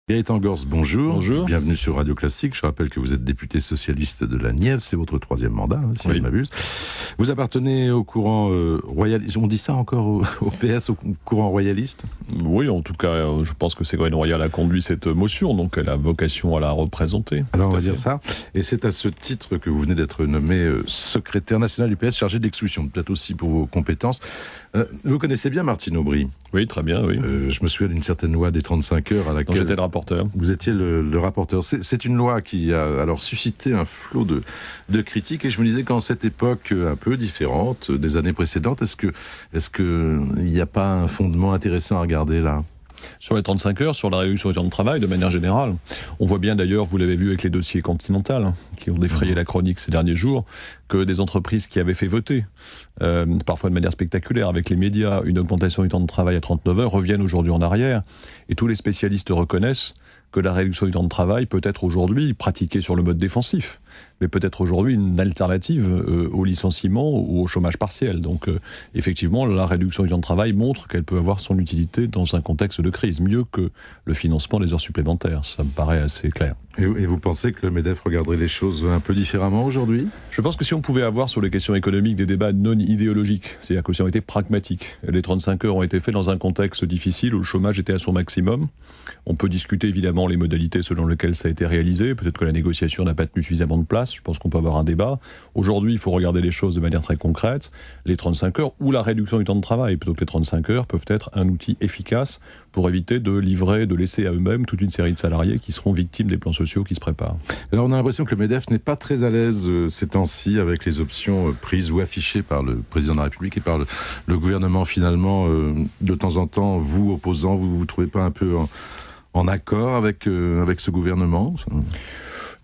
Gaëtan Gors, bonjour. Bonjour. Bienvenue sur Radio Classique. Je rappelle que vous êtes député socialiste de la Nièvre. C'est votre 3e mandat, si je ne m'abuse. Vous appartenez au courant royaliste. On dit ça encore au PS, au courant royaliste ? Oui, en tout cas, je pense que Ségolène Royal a conduit cette motion, donc elle a vocation à la représenter. Alors on va dire ça. Et c'est à ce titre que vous venez d'être nommé secrétaire national du PS, chargé d'exclusion, peut-être aussi pour vos compétences. Vous connaissez bien Martine Aubry ? Oui, très bien, oui. Je me souviens d'une certaine loi des 35 heures à laquelle... J'étais le rapporteur. Vous étiez le rapporteur. C'est une loi qui a alors suscité un flot de critiques, et je me disais qu'en cette époque un peu différente des années précédentes, est-ce que il n'y a pas un fondement intéressant à regarder là ? Sur les 35 heures, sur la réduction du temps de travail, de manière générale. On voit bien d'ailleurs, vous l'avez vu avec les dossiers Continental, qui ont défrayé la chronique ces derniers jours, que des entreprises qui avaient fait voter, parfois de manière spectaculaire avec les médias, une augmentation du temps de travail à 39 heures, reviennent aujourd'hui en arrière. Et tous les spécialistes reconnaissent que la réduction du temps de travail peut être aujourd'hui pratiquée sur le mode défensif, mais peut être aujourd'hui une alternative au licenciement ou au chômage partiel. Donc effectivement, la réduction du temps de travail montre qu'elle peut avoir son utilité dans un contexte de crise, mieux que le financement des heures supplémentaires. Ça me paraît assez clair. Et vous pensez que le MEDEF regarderait les choses un peu différemment aujourd'hui ? Je pense que si on pouvait avoir sur les questions économiques des débats non idéologiques, c'est-à-dire que si on était pragmatique, les 35 heures ont été faits dans un contexte difficile où le chômage était à son maximum. On peut discuter évidemment les modalités selon lesquelles ça a été réalisé. Peut-être que la négociation n'a pas tenu suffisamment de place. Je pense qu'on peut avoir un débat. Aujourd'hui, il faut regarder les choses de manière très concrète. Les 35 heures ou la réduction du temps de travail, plutôt que les 35 heures, peuvent être un outil efficace pour éviter de laisser à eux-mêmes toute une série de salariés qui seront victimes des plans sociaux qui se préparent. Alors on a l'impression que le MEDEF n'est pas très à l'aise ces temps-ci avec les options prises ou affichées par le président de la République et par le gouvernement finalement. De temps en temps, vous, opposants, vous trouvez pas un peu en accord avec ce gouvernement ?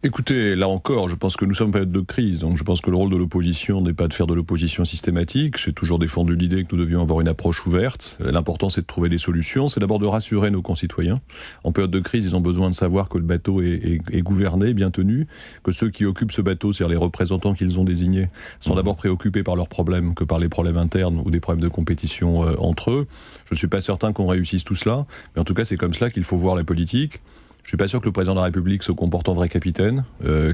Écoutez, là encore, je pense que nous sommes en période de crise, donc je pense que le rôle de l'opposition n'est pas de faire de l'opposition systématique. J'ai toujours défendu l'idée que nous devions avoir une approche ouverte. L'important, c'est de trouver des solutions. C'est d'abord de rassurer nos concitoyens. En période de crise, ils ont besoin de savoir que le bateau est gouverné, bien tenu, que ceux qui occupent ce bateau, c'est-à-dire les représentants qu'ils ont désignés, sont d'abord préoccupés par leurs problèmes que par les problèmes internes ou des problèmes de compétition entre eux. Je ne suis pas certain qu'on réussisse tout cela, mais en tout cas, c'est comme cela qu'il faut voir la politique. Je suis pas sûr que le président de la République se comporte en vrai capitaine.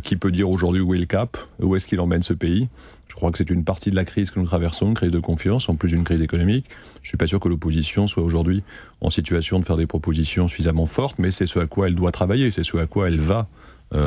Qui peut dire aujourd'hui où est le cap ? Où est-ce qu'il emmène ce pays ? Je crois que c'est une partie de la crise que nous traversons, une crise de confiance, en plus d'une crise économique. Je suis pas sûr que l'opposition soit aujourd'hui en situation de faire des propositions suffisamment fortes, mais c'est ce à quoi elle doit travailler, c'est ce à quoi elle va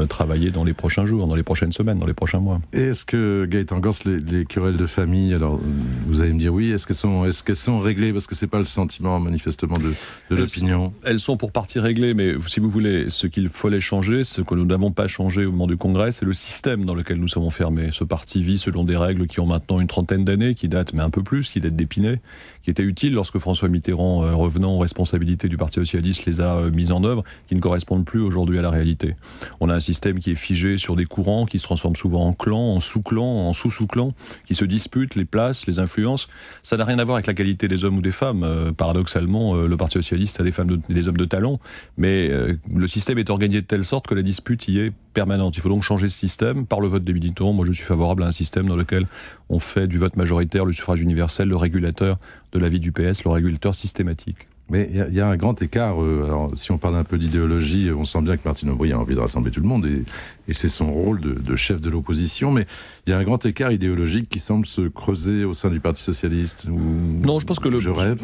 travailler dans les prochains jours, dans les prochaines semaines, dans les prochains mois. Et est-ce que, Gaëtan Gors, les querelles de famille, alors vous allez me dire oui, est-ce qu'elles sont réglées ? Parce que c'est pas le sentiment manifestement de l'opinion. Elles sont pour partie réglées, mais si vous voulez, ce qu'il fallait changer, ce que nous n'avons pas changé au moment du Congrès, c'est le système dans lequel nous sommes enfermés. Ce parti vit selon des règles qui ont maintenant une trentaine d'années, qui datent, mais un peu plus, qui datent d'Épinay, qui étaient utiles lorsque François Mitterrand, revenant aux responsabilités du Parti socialiste, les a mises en œuvre, qui ne correspondent plus aujourd'hui à la réalité. On a un système qui est figé sur des courants, qui se transforment souvent en clans, en sous-clans, en sous-sous-clans, qui se disputent les places, les influences. Ça n'a rien à voir avec la qualité des hommes ou des femmes. Paradoxalement, le Parti socialiste a des hommes de talent, mais le système est organisé de telle sorte que la dispute y est permanente. Il faut donc changer ce système par le vote des militants. Moi, je suis favorable à un système dans lequel on fait du vote majoritaire, le suffrage universel, le régulateur de la vie du PS, le régulateur systématique. Mais il y a un grand écart. Alors, si on parle un peu d'idéologie, on sent bien que Martine Aubry a envie de rassembler tout le monde, et c'est son rôle de chef de l'opposition. Mais il y a un grand écart idéologique qui semble se creuser au sein du Parti socialiste. Non, je pense que je rêve.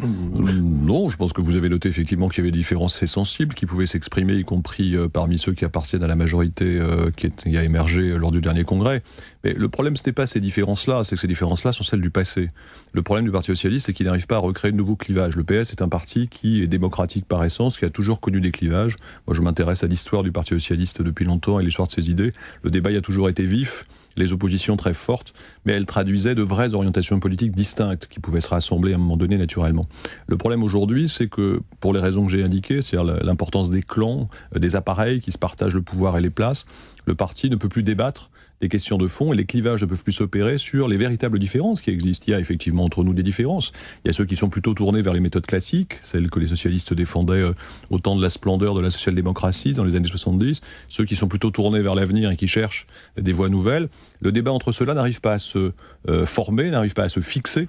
Non, je pense que vous avez noté effectivement qu'il y avait des différences assez sensibles qui pouvaient s'exprimer, y compris parmi ceux qui appartiennent à la majorité qui a émergé lors du dernier congrès. Mais le problème, ce n'est pas ces différences-là, c'est que ces différences-là sont celles du passé. Le problème du Parti socialiste, c'est qu'il n'arrive pas à recréer de nouveaux clivages. Le PS est un parti qui est démocratique par essence, qui a toujours connu des clivages. Moi, je m'intéresse à l'histoire du Parti socialiste depuis longtemps et l'histoire de ses idées. Le débat y a toujours été vif, les oppositions très fortes, mais elles traduisaient de vraies orientations politiques distinctes qui pouvaient se rassembler à un moment donné naturellement. Le problème aujourd'hui, c'est que, pour les raisons que j'ai indiquées, c'est-à-dire l'importance des clans, des appareils qui se partagent le pouvoir et les places, le parti ne peut plus débattre des questions de fond et les clivages ne peuvent plus s'opérer sur les véritables différences qui existent. Il y a effectivement entre nous des différences. Il y a ceux qui sont plutôt tournés vers les méthodes classiques, celles que les socialistes défendaient au temps de la splendeur de la social-démocratie dans les années 70, ceux qui sont plutôt tournés vers l'avenir et qui cherchent des voies nouvelles. Le débat entre ceux-là n'arrive pas à se former, n'arrive pas à se fixer,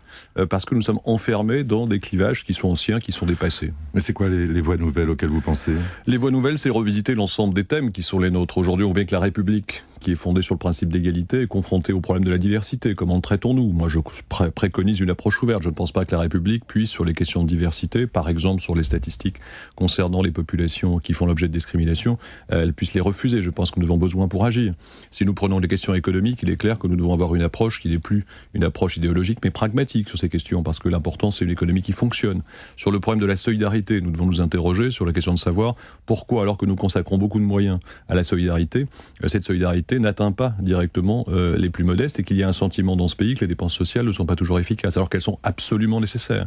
parce que nous sommes enfermés dans des clivages qui sont anciens, qui sont dépassés. Mais c'est quoi les voies nouvelles auxquelles vous pensez ? Les voies nouvelles, c'est revisiter l'ensemble des thèmes qui sont les nôtres. Aujourd'hui, on voit que la République, qui est fondée sur le principe d'égalité, est confrontée au problème de la diversité. Comment le traitons-nous ? Moi, je préconise une approche ouverte. Je ne pense pas que la République puisse, sur les questions de diversité, par exemple sur les statistiques concernant les populations qui font l'objet de discrimination, elle puisse les refuser. Je pense que nous avons besoin pour agir. Si nous prenons les questions économiques, il est clair que nous devons avoir une approche qui n'est plus une approche idéologique, mais pragmatique sur ces questions, parce que l'important, c'est une économie qui fonctionne. Sur le problème de la solidarité, nous devons nous interroger sur la question de savoir pourquoi, alors que nous consacrons beaucoup de moyens à la solidarité, cette solidarité n'atteint pas directement les plus modestes et qu'il y a un sentiment dans ce pays que les dépenses sociales ne sont pas toujours efficaces, alors qu'elles sont absolument nécessaires.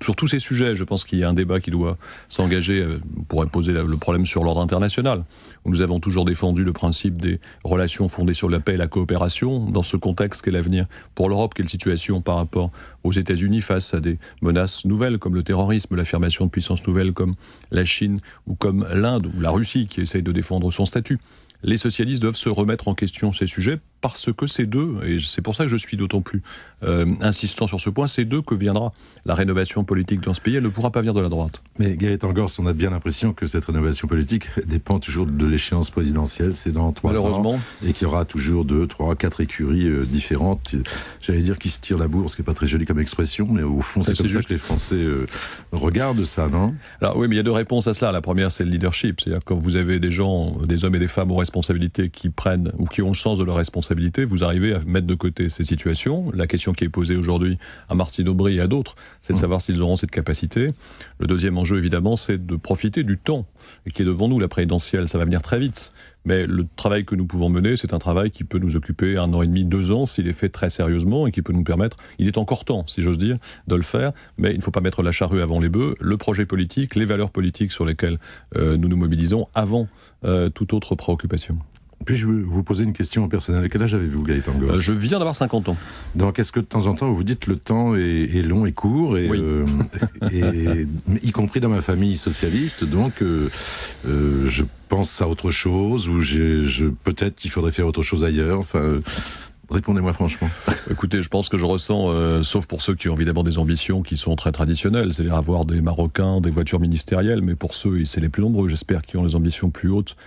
Sur tous ces sujets, je pense qu'il y a un débat qui doit s'engager. On pourrait poser le problème sur l'ordre international, où nous avons toujours défendu le principe des relations fondées sur la paix et la coopération. Dans ce contexte qu'est l'avenir pour l'Europe, quelle situation par rapport aux États-Unis face à des menaces nouvelles comme le terrorisme, l'affirmation de puissances nouvelles comme la Chine ou comme l'Inde ou la Russie qui essaye de défendre son statut. Les socialistes doivent se remettre en question ces sujets parce que c'est d'eux, et c'est pour ça que je suis d'autant plus insistant sur ce point, c'est d'eux que viendra la rénovation politique dans ce pays. Elle ne pourra pas venir de la droite. Mais Gaëtan Gors, on a bien l'impression que cette rénovation politique dépend toujours de l'échéance présidentielle. C'est dans 3 ans, et qu'il y aura toujours 2, 3, 4 écuries différentes. J'allais dire qui se tirent la bourre, ce qui n'est pas très joli comme expression, mais au fond, c'est comme ça que les Français regardent ça, non ? Alors oui, mais il y a 2 réponses à cela. La première, c'est le leadership. C'est-à-dire quand vous avez des gens, des hommes et des femmes aux responsabilités qui prennent ou qui ont le sens de leur responsabilité, vous arrivez à mettre de côté ces situations. La question qui est posée aujourd'hui à Martine Aubry et à d'autres, c'est de savoir s'ils auront cette capacité. Le deuxième enjeu, évidemment, c'est de profiter du temps qui est devant nous. La présidentielle, ça va venir très vite. Mais le travail que nous pouvons mener, c'est un travail qui peut nous occuper 1 an et demi, 2 ans, s'il est fait très sérieusement et qui peut nous permettre, il est encore temps, si j'ose dire, de le faire, mais il ne faut pas mettre la charrue avant les bœufs. Le projet politique, les valeurs politiques sur lesquelles nous nous mobilisons avant toute autre préoccupation. Puis je vais vous poser une question personnelle. Quel âge avez-vous, Gaëtan Gors ? Je viens d'avoir 50 ans. Donc est-ce que de temps en temps vous vous dites le temps est long et court, et, oui. Y compris dans ma famille socialiste, donc je pense à autre chose, ou peut-être qu'il faudrait faire autre chose ailleurs, enfin... Répondez-moi franchement. Écoutez, je pense que je ressens, sauf pour ceux qui ont évidemment des ambitions qui sont très traditionnelles, c'est-à-dire avoir des Marocains, des voitures ministérielles, mais pour ceux, et c'est les plus nombreux, j'espère, qui ont des ambitions plus hautes,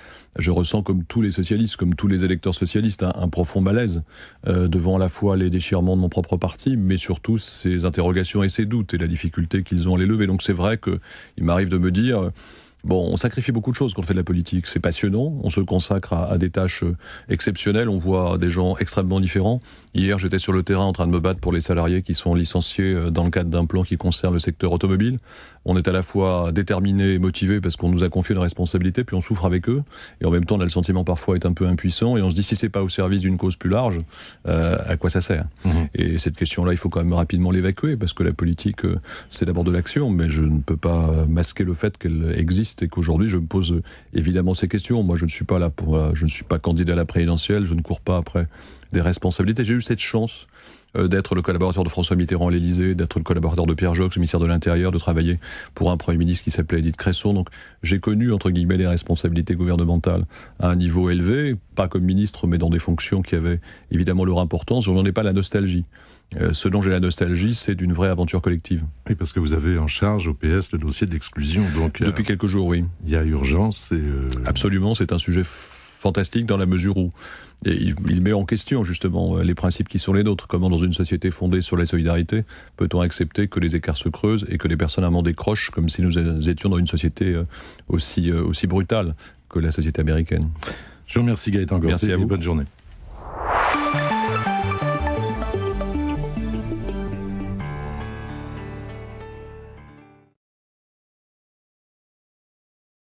je ressens comme tous les socialistes, comme tous les électeurs socialistes, un profond malaise devant à la fois les déchirements de mon propre parti, mais surtout ces interrogations et ces doutes et la difficulté qu'ils ont à les lever. Donc c'est vrai qu'il m'arrive de me dire... Bon, on sacrifie beaucoup de choses quand on fait de la politique. C'est passionnant, on se consacre à des tâches exceptionnelles, on voit des gens extrêmement différents. Hier, j'étais sur le terrain en train de me battre pour les salariés qui sont licenciés dans le cadre d'un plan qui concerne le secteur automobile. On est à la fois déterminés et motivés parce qu'on nous a confié une responsabilité, puis on souffre avec eux. Et en même temps, on a le sentiment parfois d'être un peu impuissant. Et on se dit, si c'est pas au service d'une cause plus large, à quoi ça sert ? Et cette question-là, il faut quand même rapidement l'évacuer, parce que la politique, c'est d'abord de l'action, mais je ne peux pas masquer le fait qu'elle existe et qu'aujourd'hui, je me pose évidemment ces questions. Moi, je ne suis pas là je ne suis pas candidat à la présidentielle, je ne cours pas après des responsabilités. J'ai eu cette chance d'être le collaborateur de François Mitterrand à l'Élysée, d'être le collaborateur de Pierre Joxe au ministère de l'Intérieur, de travailler pour un Premier ministre qui s'appelait Édith Cresson. Donc j'ai connu, entre guillemets, les responsabilités gouvernementales à un niveau élevé, pas comme ministre, mais dans des fonctions qui avaient évidemment leur importance. Je n'en ai pas la nostalgie. Ce dont j'ai la nostalgie, c'est d'une vraie aventure collective. Oui, parce que vous avez en charge au PS le dossier de l'exclusion. Donc, depuis quelques jours, oui. Il y a urgence. Absolument, c'est un sujet fantastique dans la mesure où il met en question justement les principes qui sont les nôtres. Comment dans une société fondée sur la solidarité peut-on accepter que les écarts se creusent et que les personnes à décrochent comme si nous étions dans une société aussi brutale que la société américaine. Je vous remercie Gaëtan Gors et bonne journée.